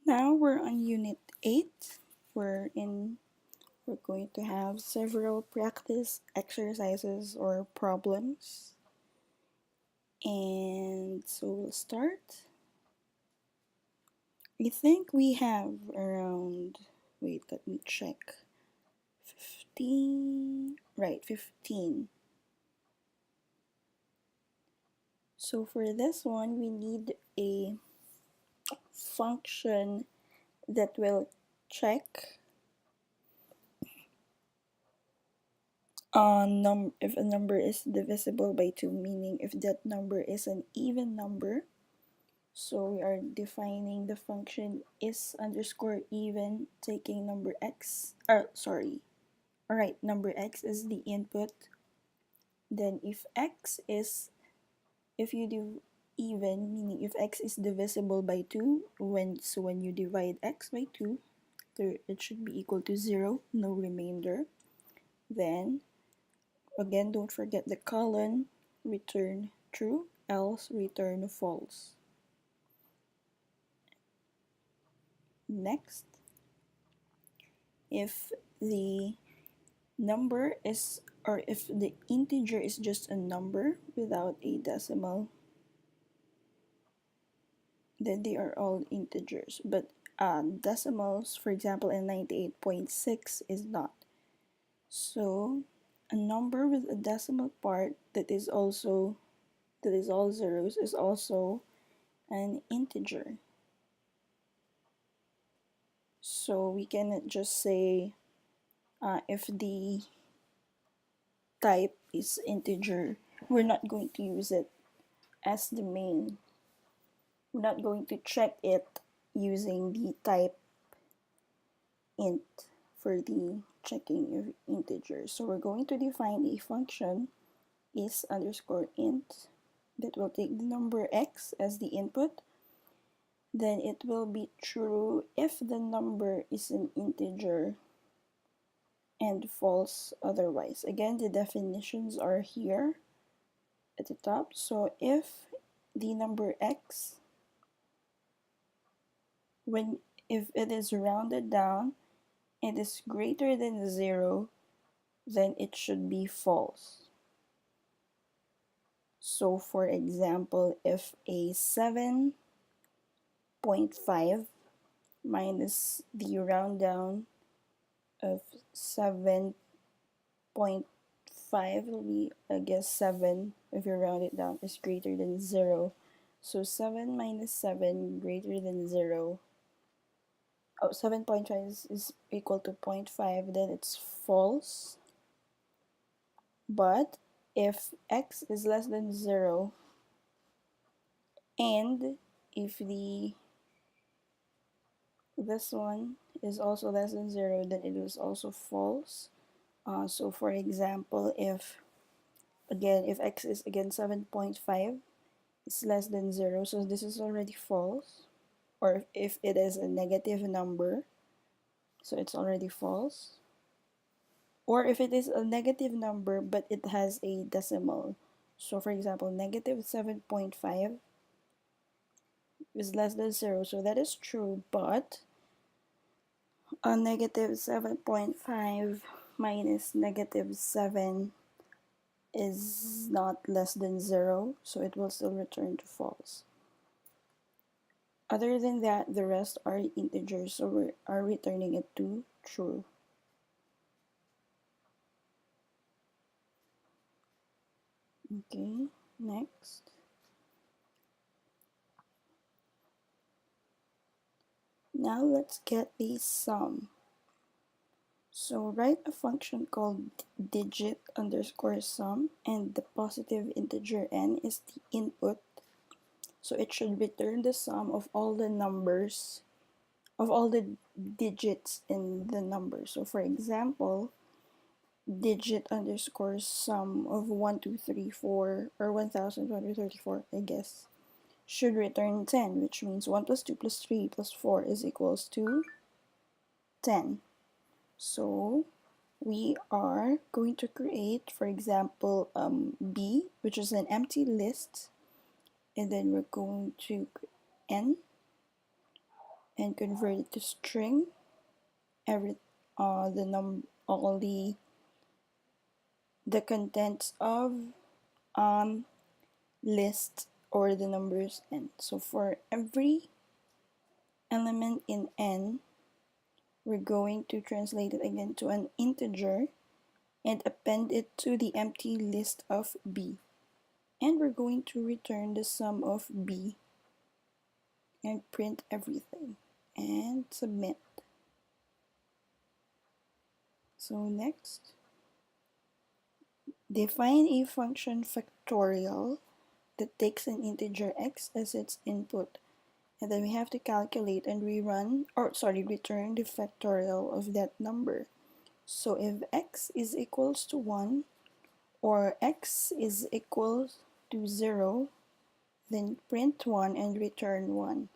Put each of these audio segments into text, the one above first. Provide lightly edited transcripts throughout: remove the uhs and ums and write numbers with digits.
Now we're on Unit 8, wherein we're going to have several practice exercises or problems. And so we'll start. I think we have around, wait, let me check. 15, right, 15. So for this one, we need a function that will check if a number is divisible by 2, meaning if that number is an even number. So we are defining the function is underscore even, taking number x, alright, number x is the input. Then if you do even, meaning if x is divisible by 2, when you divide x by 2, it should be equal to 0, no remainder. Then again, don't forget the colon, return true, else return false. Next, if the number is, or if the integer is just a number without a decimal, then they are all integers. But decimals, for example, in 98.6 is not. So a number with a decimal part that is all zeros is also an integer. So we cannot just say if the type is integer, we're not going to use it as the main. We're not going to check it using the type int for the checking of integers. So we're going to define a function is underscore int that will take the number x as the input. Then it will be true if the number is an integer and false otherwise. Again, the definitions are here at the top. So if the number x, if it is rounded down and is greater than 0, then it should be false. So for example, if a 7.5 minus the round down of 7.5 will be, I guess, 7 if you round it down is greater than 0. So 7 minus 7 greater than 0. 7.5 is equal to 0.5, then it's false. But if x is less than 0 and if this one is also less than 0, then it is also false. So for example, if x is again 7.5 is less than 0, so this is already false. Or if it is a negative number, so it's already false. Or if it is a negative number but it has a decimal, so for example, negative 7.5 is less than 0, so that is true, but a negative 7.5 minus negative 7 is not less than 0, so it will still return to false. Other than that, the rest are integers, so we are returning it to true. Okay, next. Now let's get the sum. So write a function called digit underscore sum, and the positive integer n is the input. So it should return the sum of all the numbers, of all the digits in the number. So for example, digit underscore sum of 1234 or 1234, I guess, should return 10, which means 1 plus 2 plus 3 plus 4 is equals to 10. So we are going to create, for example, B, which is an empty list, and then we're going to n, and convert it to string. All the contents of list or the numbers n. So for every element in n, we're going to translate it again to an integer and append it to the empty list of b. And we're going to return the sum of b and print everything and submit. So next, define a function factorial that takes an integer x as its input, and then we have to calculate and return the factorial of that number. So if x is equals to 1 or x is equals to 0, then print 1 and return 1.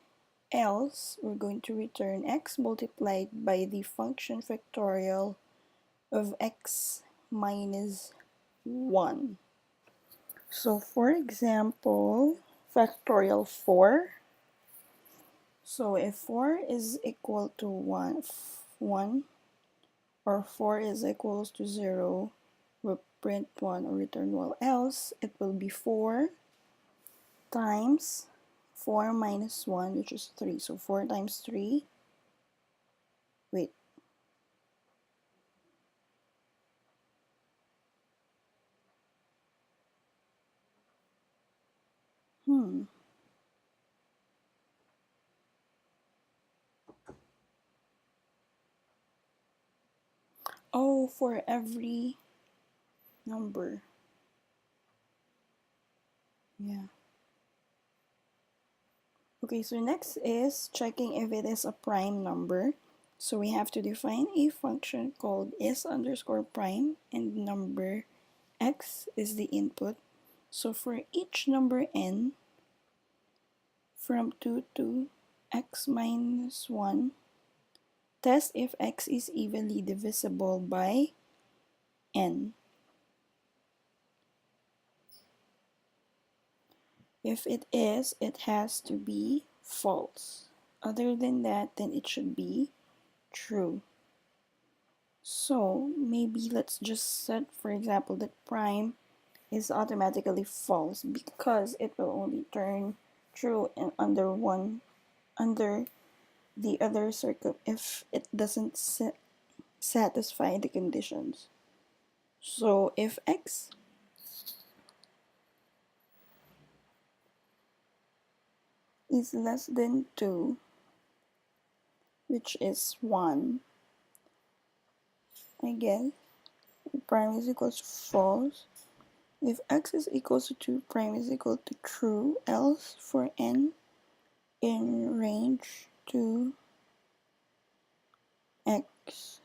Else, we're going to return x multiplied by the function factorial of x minus 1. So for example, factorial 4. So if 4 is equal to 1 or 4 is equals to 0, we'll print 1 or return 1. Else, it will be 4 times 4 minus 1, which is 3. So 4 times 3, wait. Oh, for every number. Yeah. Okay, so next is checking if it is a prime number. So we have to define a function called is_prime, and number x is the input. So for each number n from 2 to x minus 1, test if x is evenly divisible by n. If it is, it has to be false. Other than that, then it should be true. So maybe let's just set, for example, that prime is automatically false because it will only turn true under the other circle if it doesn't satisfy the conditions. So if x is less than 2, which is 1, I guess prime is equals to false. If x is equals to 2, prime is equal to true. Else for n in range 2 x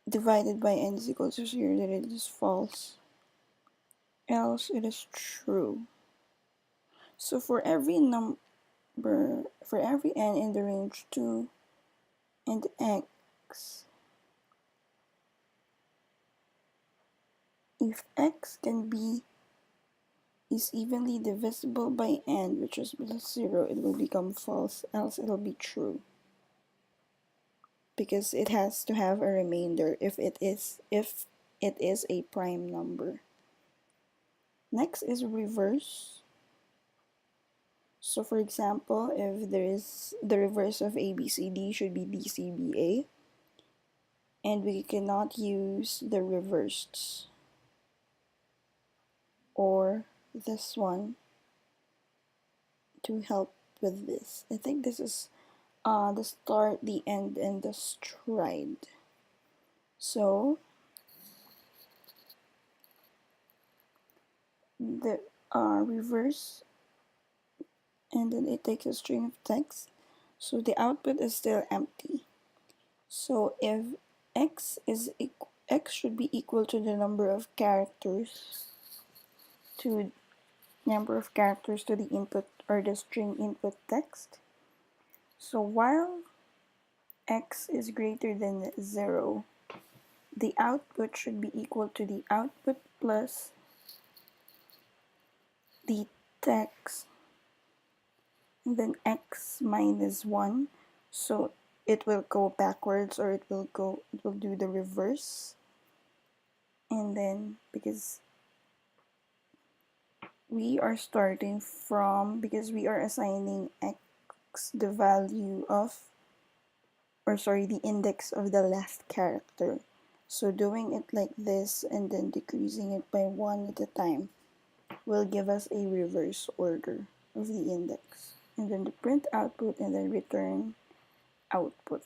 divided by n is equal to 0, then it is false. Else it is true. So for every n in the range 2 and x, if x is evenly divisible by n, which is below 0, it will become false, else it will be true. Because it has to have a remainder if it is a prime number. Next is reverse. So for example, if there is the reverse of ABCD should be DCBA, and we cannot use the reversed or this one to help with this. I think this is the start, the end, and the stride. So the reverse, and then it takes a string of text, so the output is still empty. So if x should be equal to the number of characters to the input or the string input text. So while x is greater than 0, the output should be equal to the output plus the text and then x minus 1, so it will go backwards, or it will do the reverse. And then because we are starting from, because we are assigning x the value of, or sorry, the index of the last character. So doing it like this and then decreasing it by 1 at a time will give us a reverse order of the index. And then the print output and then return output.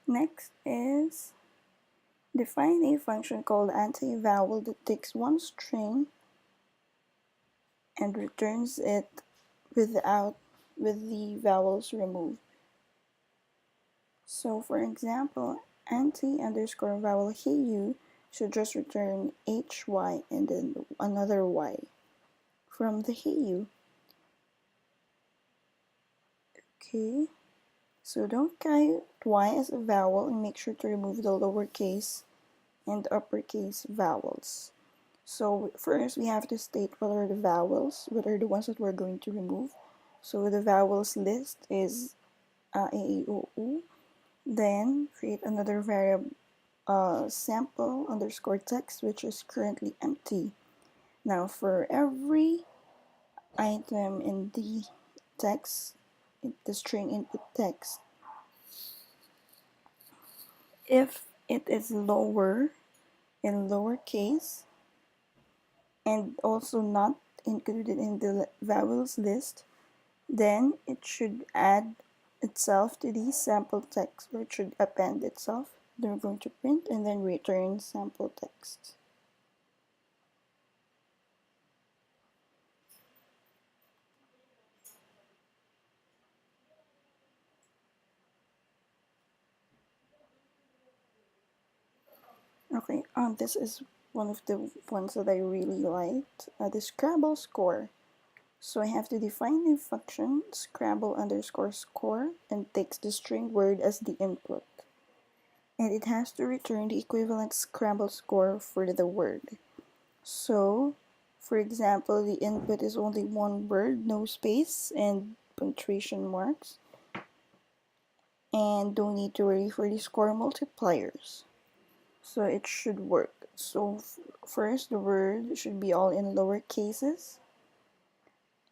Next is define a function called anti-vowel that takes one string and returns it with the vowels removed. So for example, anti_vowel HEYU should just return HY and then another Y from the HEYU. Okay, so don't count Y as a vowel and make sure to remove the lowercase and uppercase vowels. So first we have to state what are the vowels, what are the ones that we're going to remove. So the vowels list is A, E, I, O, U. Then create another variable sample underscore text, which is currently empty. Now for every item in the text, the string input text, if it is lower in lowercase and also not included in the vowels list, then it should add itself to the sample text, or it should append itself. Then we're going to print and then return sample text. Okay, this is one of the ones that I really liked, the Scrabble score. So I have to define a function, Scrabble underscore score, and takes the string word as the input. And it has to return the equivalent Scrabble score for the word. So, for example, the input is only one word, no space, and punctuation marks. And don't need to worry for the score multipliers. So it should work. So first the word should be all in lower cases,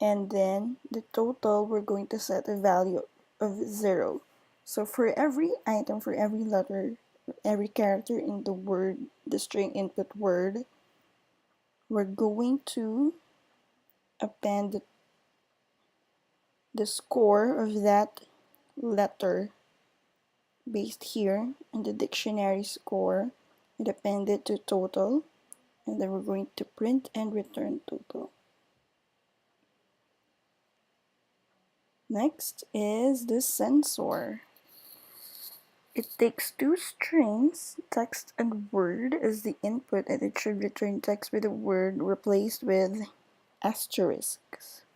and then the total we're going to set a value of 0. So for every item, for every letter, every character in the word, the string input word, we're going to append the score of that letter based here in the dictionary score, and append it to total, and then we're going to print and return total. Next is the censor. It takes two strings, text and word, as the input, and it should return text with a word replaced with asterisks.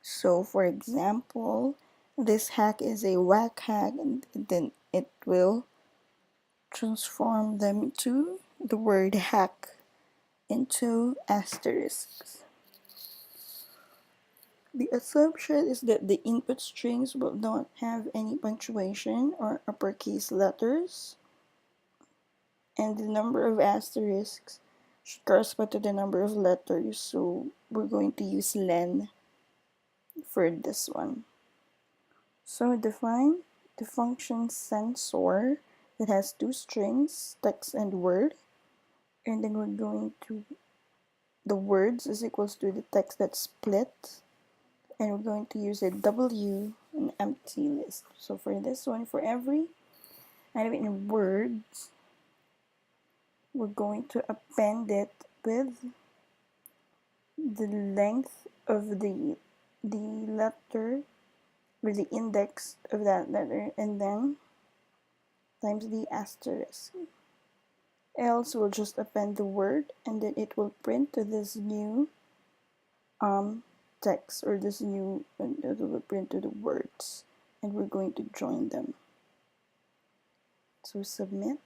So for example, this hack is a whack hack, and then it will transform them to the word hack into asterisks. The assumption is that the input strings will not have any punctuation or uppercase letters, and the number of asterisks should correspond to the number of letters, so we're going to use len for this one. So define the function censor that has two strings, text and word, and then we're going to, the words is equals to the text that's split, and we're going to use a W, an empty list. So for this one, for every item in words, we're going to append it with the length of the letter, with the index of that letter, and then times the asterisk. Else we'll just append the word, and then it will print to this new text, or this new, and it will print to the words, and we're going to join them. So submit.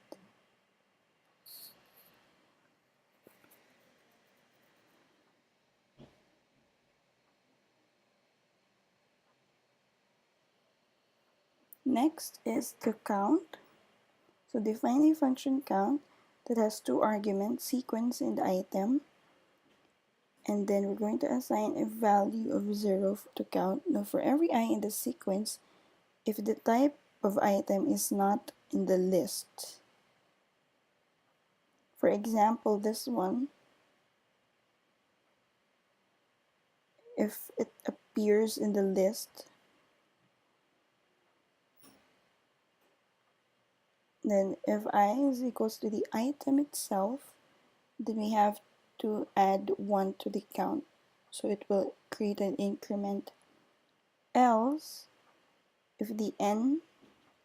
Next is the count. So define a function count that has two arguments, sequence and item, and then we're going to assign a value of 0 to count. Now for every I in the sequence, if the type of item is not in the list, for example this one, if it appears in the list, then if I is equals to the item itself, then we have to add 1 to the count. So it will create an increment. Else, if the n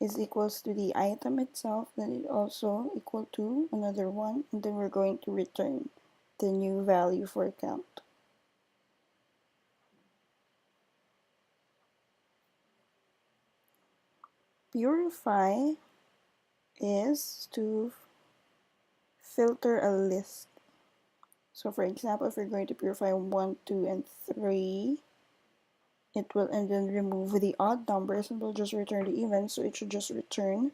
is equals to the item itself, then it also equal to another 1, and then we're going to return the new value for count. Purify is to filter a list. So for example, if we're going to purify 1, 2, and 3, it will, and then remove the odd numbers and will just return the even, so it should just return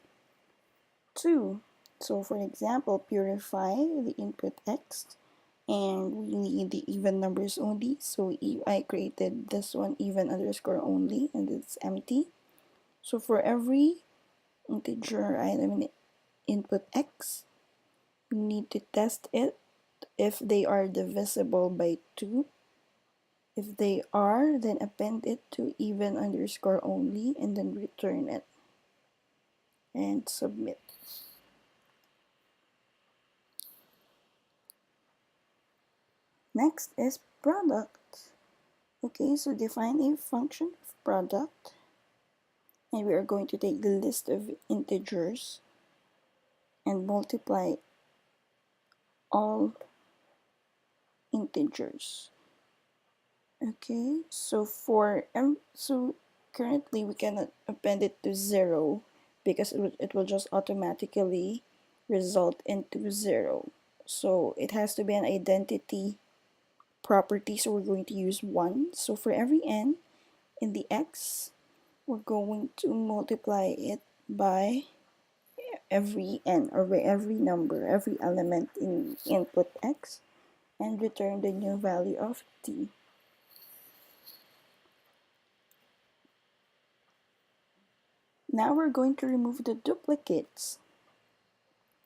2. So for example, purify the input x, and we need the even numbers only, so I created this one even underscore only, and it's empty. So for every integer item in input x, we need to test it if they are divisible by 2. If they are, then append it to even underscore only and then return it and submit. Next is product. Okay, so define a function of product, and we are going to take the list of integers and multiply all integers. Okay, so so currently we cannot append it to 0 because it will just automatically result into 0. So it has to be an identity property, so we're going to use 1. So for every n in the x, we're going to multiply it by every n, or by every number, every element in input x, and return the new value of t. Now we're going to remove the duplicates.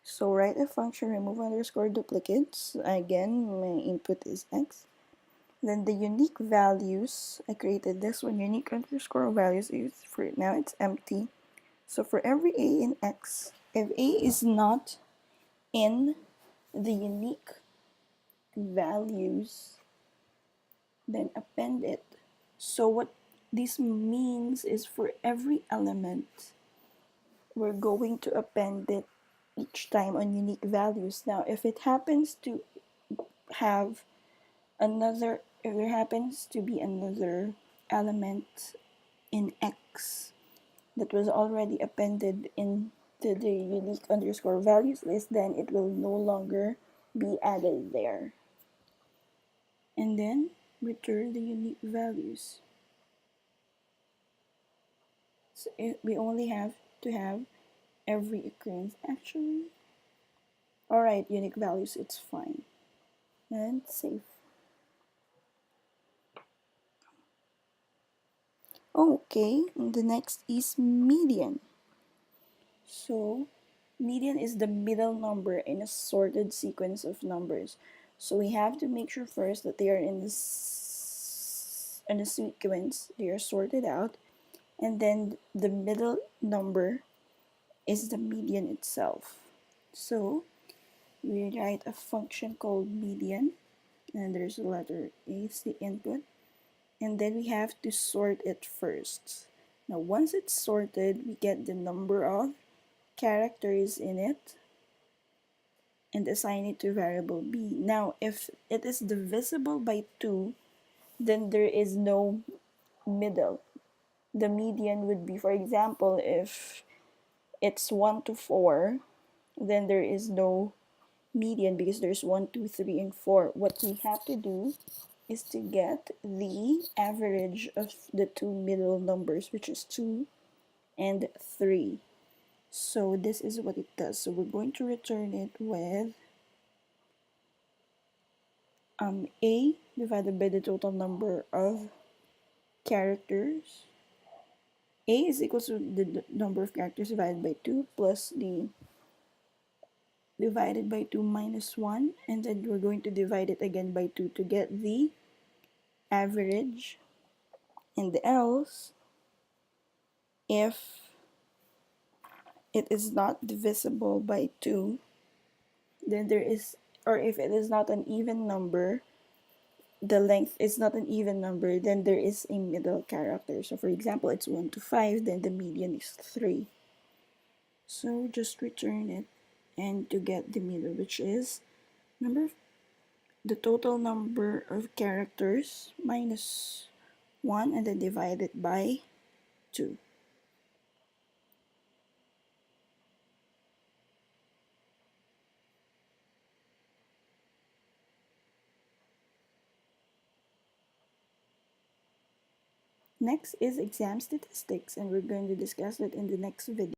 So write a function remove underscore duplicates. Again, my input is x. Then the unique values, I created this one, unique underscore values, is for now it's empty. So for every a in x, if a is not in the unique values, then append it. So what this means is for every element, we're going to append it each time on unique values. Now, if it happens to have another, if there happens to be another element in x that was already appended into the unique underscore values list, then it will no longer be added there. And then return the unique values. So we only have to have every occurrence. Actually, alright, unique values, it's fine. And save. Okay, the next is median. So median is the middle number in a sorted sequence of numbers. So we have to make sure first that they are in a sequence, they are sorted out, and then the middle number is the median itself. So we write a function called median, and there's a letter A is the input, and then we have to sort it first. Now once it's sorted, we get the number of characters in it and assign it to variable b. Now if it is divisible by 2, then there is no middle. The median would be, for example, if it's 1 to 4, then there is no median because there's 1, 2, 3, and 4. What we have to do is to get the average of the two middle numbers, which is 2 and 3. So this is what it does. So we're going to return it with a divided by the total number of characters. A is equal to the number of characters divided by 2 plus the divided by 2 minus 1, and then we're going to divide it again by 2 to get the average. And else, if it is not divisible by 2, then there is, or if it is not an even number, the length is not an even number, then there is a middle character. So for example, it's 1 to 5, then the median is 3. So just return it and to get the middle, which is the total number of characters minus 1 and then divide it by 2. Next is exam statistics, and we're going to discuss it in the next video.